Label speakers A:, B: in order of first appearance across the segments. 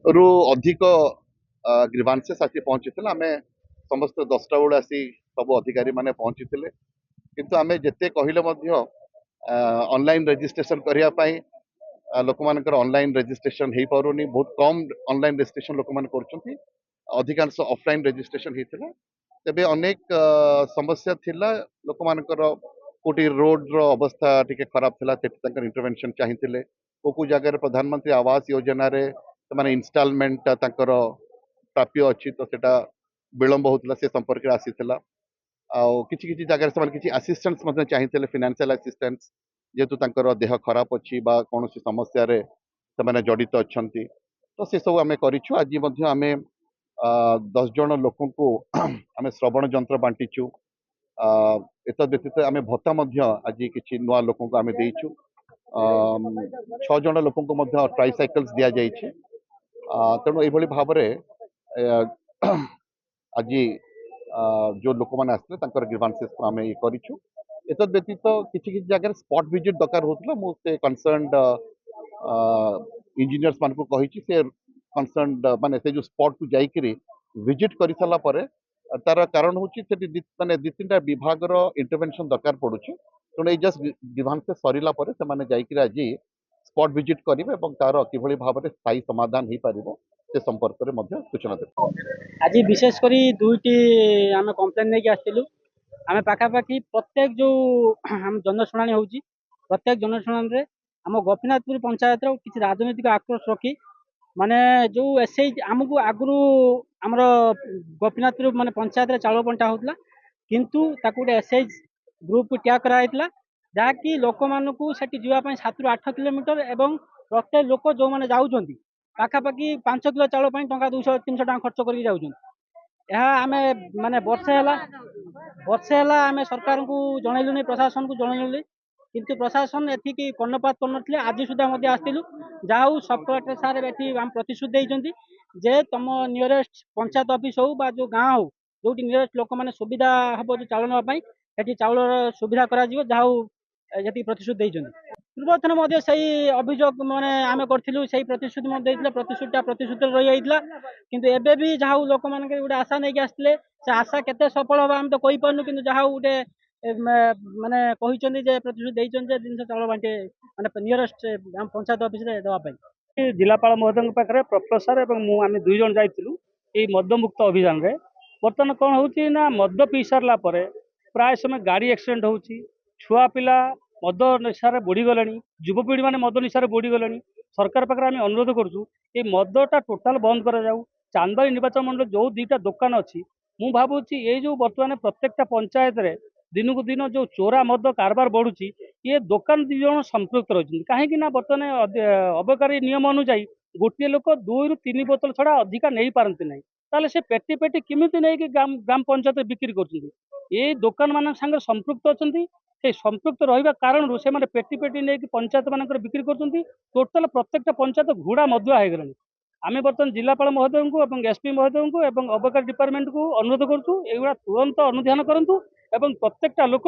A: रु अधिक ग्रीवांसेस आसी पहुंची आम समस्त 10टा बेलू आसी सब अधिकारी माने पहुंची किंतु आम जिते कहले ऑनलाइन रजिस्ट्रेशन करने लोक मानकर ऑनलाइन रजिस्ट्रेशन हो पारुनी बहुत कम ऑनलाइन रजिस्ट्रेशन लोक मैंने कर अधिकांश ऑफलाइन रजिस्ट्रेशन होता तेबे अनेक समस्या थिला लोक मानकर कोटी रोड रो अवस्था टिके खराब थिला इंटरवेंशन चाहिए को जगह प्रधानमंत्री आवास योजना रे से इंस्टॉलमेंट तांकर प्राप्य अच्छी तो सेटा विलंब होता से संपर्क आसी किसी किसी जगह से किसी असिस्टेंस चाहिए फाइनेंशियल असिस्टेंस जेहेतु तांकर देह खराब अच्छी कौन समस्या रे से जड़ित अच्छा तो से सब आम करूँ आज आम 10 जन लोक को आम श्रवण जंत्र बांटीचु एत व्यतीत आम भत्ता आज किसी नुआ लोक को आम देचु 6 जन लोक को ट्राइसाइकल्स दि जाइए तेणु ये भाव आज जो लोक मैंने आसते ग्रीवांसेस को आम ये करूँ एत व्यतीत किसी किसी जगह स्पॉट विजिट दरकार होता मुझे कनसर्न इंजीनियर्स मान को कही से कनसर्न माने से जो स्पॉट को जाइकरी विजिट कर सारा पर तार कारण हूँ माने दी तीन विभाग इंटरवेंशन दरकार पड़ू तेणु ये जस्ट ग्रीवांसेस सरला से आज स्पॉट विजिट करेंगे तार कि भाव में स्थायी समाधान हो पार से संपर्क में सूचना देते
B: आज विशेषकर दुईटी आम कम्प्लेन नहीं आसलु आम पाखापाखि प्रत्येक जो आम जनशुणी हो प्रत्येक जनशुणी आम गोपीनाथपुर पंचायत किसी राजनीतिक आक्रोश रखी माने जो एसआई आमको आगु आमर गोपीनाथपुर माने पंचायत चाउल बंटा होता किंतु ताकू गोटे एसआई ग्रुप टैग कराइला जहाँकि लोक मानक जावाई 7 ରୁ 8 किलोमीटर एवं प्रत्येक लोक जो मैंने जाऊँ पाखापाखि 5 किलो चाउल टंका 200-300 टका खर्च करके जाऊँ आम माने वर्षे आम सरकार को जनइलुनि प्रशासन को जनइलुनि किंतु प्रशासन एथिकी कर्णपात कर आज सुधा आसलु जाऊ सब कलेक्टर सारे आम प्रतिश्रुति देते जे तुम नियरेस्ट पंचायत ऑफिस हो बा जो गाँव हो जो नियरेस्ट लोक मैंने सुविधा हम जो चाउल नापी चाउल सुविधा कर प्रतिश्रुति देते पूर्वथन से अभियोग मैंने आम करूँ से प्रतिश्रुति प्रतिश्रुति रही जाता किंतु एबे भी जहाँ लोक मान गोटे आशा नहीं आसते से आशा केते सफल हम आम तो कही पार्नु कि जहाँ गोटे माने कहते प्रतिश्रुति जिन चाउल बांटे माने नियरेस्ट पंचायत ऑफिस देवाई जिलापाल महोदय पाखे प्रोफेसर और आम 2 जन जाइलु ये मदमुक्त अभियान रे बर्तमान कौन हो मद पी सारा प्राय समय गाड़ी एक्सीडेंट हो छुआ पिला मद निशार बुड़ीगले युवपीढ़ी मैंने मद निशार बुड़ीगले सरकार पाखे आम अनुरोध करूँ ये मदटा टोटाल बंद कर चांदबाड़ी निर्वाचन मंडल जो 2टा दुकान अच्छी मु भावुची ये जो बर्तमान प्रत्येकटा पंचायत रे दिन को दिन जो चोरा मद कारबार बढ़ुची ये दुकान 2 जन संपृक्त रही कहीं बर्तमान अबकारी नियम अनुଯାयी गोटे लोक 2 ରୁ 3 बोतल छड़ा अधिका नहीं पारती ना ताले से पेटी पेटी किमिति नहीं ग्राम पंचायत बिक्री कर ये दुकान मान संगे संपृक्त अच्छा से संपृक्त रहा कारण से पेटी पेटी नहीं पंचायत मान बिक्री कर टोटाल प्रत्येकटा पंचायत घुड़ा मदुआ हो गलानी आम बर्तमान जिलापाल महोदय को एसपी महोदय को अबकारी डिपार्टमेंट को अनुरोध करुँ तुरंत अनुधान करूँ एवं प्रत्येकटा लोक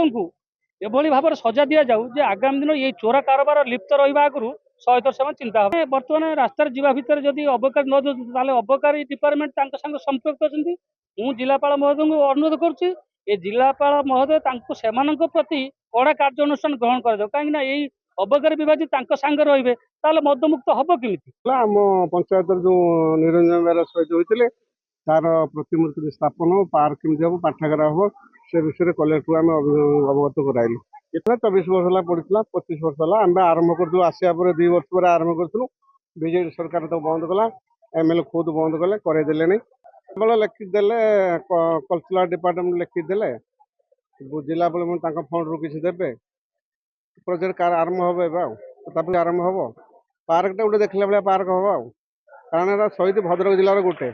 B: एभली भाव सजा दि जाऊ जे आगामी दिन ये चोरा कारोबार लिप्त रहा आगु 100 से चिंता हम बर्तमान रास्तार जीवा भितर जदि अबकारी न दे अबकारी डिपार्टमेंट संगे संपृक्त अच्छा जिलापाल महोदय को अनुरोध करुच्ची ये जिलापाल महोदय प्रति कड़ा कार्यानुष्ठान ग्रहण कर कहीं अबकारी विभाग सांगे रे मदमुक्त हम कमी
C: आम पंचायत जो निरंजन बेहरा सहित होते तार प्रतिमूर्ति स्थापन हो पार्क केमती हम पाठागार हम से विषय कलेक्टर आम अवगत कराइलु इतना 24 वर्ष पड़ा 25 वर्ष है आम आरंभ करूँ आसिया 2 वर्ष पर आरंभ करूँ बीजेपी सरकार तो बंद कला एमएलए खुद बंद कले करदेले नहीं केवल लिखिदेले कल्चरल डिपार्टमेंट लिखिदेले जिला फंड रू किसी देवे प्रोजेक्ट कार आरंभ हम आरंभ हम पार्कटा गोटे देखला भाया पार्क हम कारण शहीद भद्रक जिलार गोटे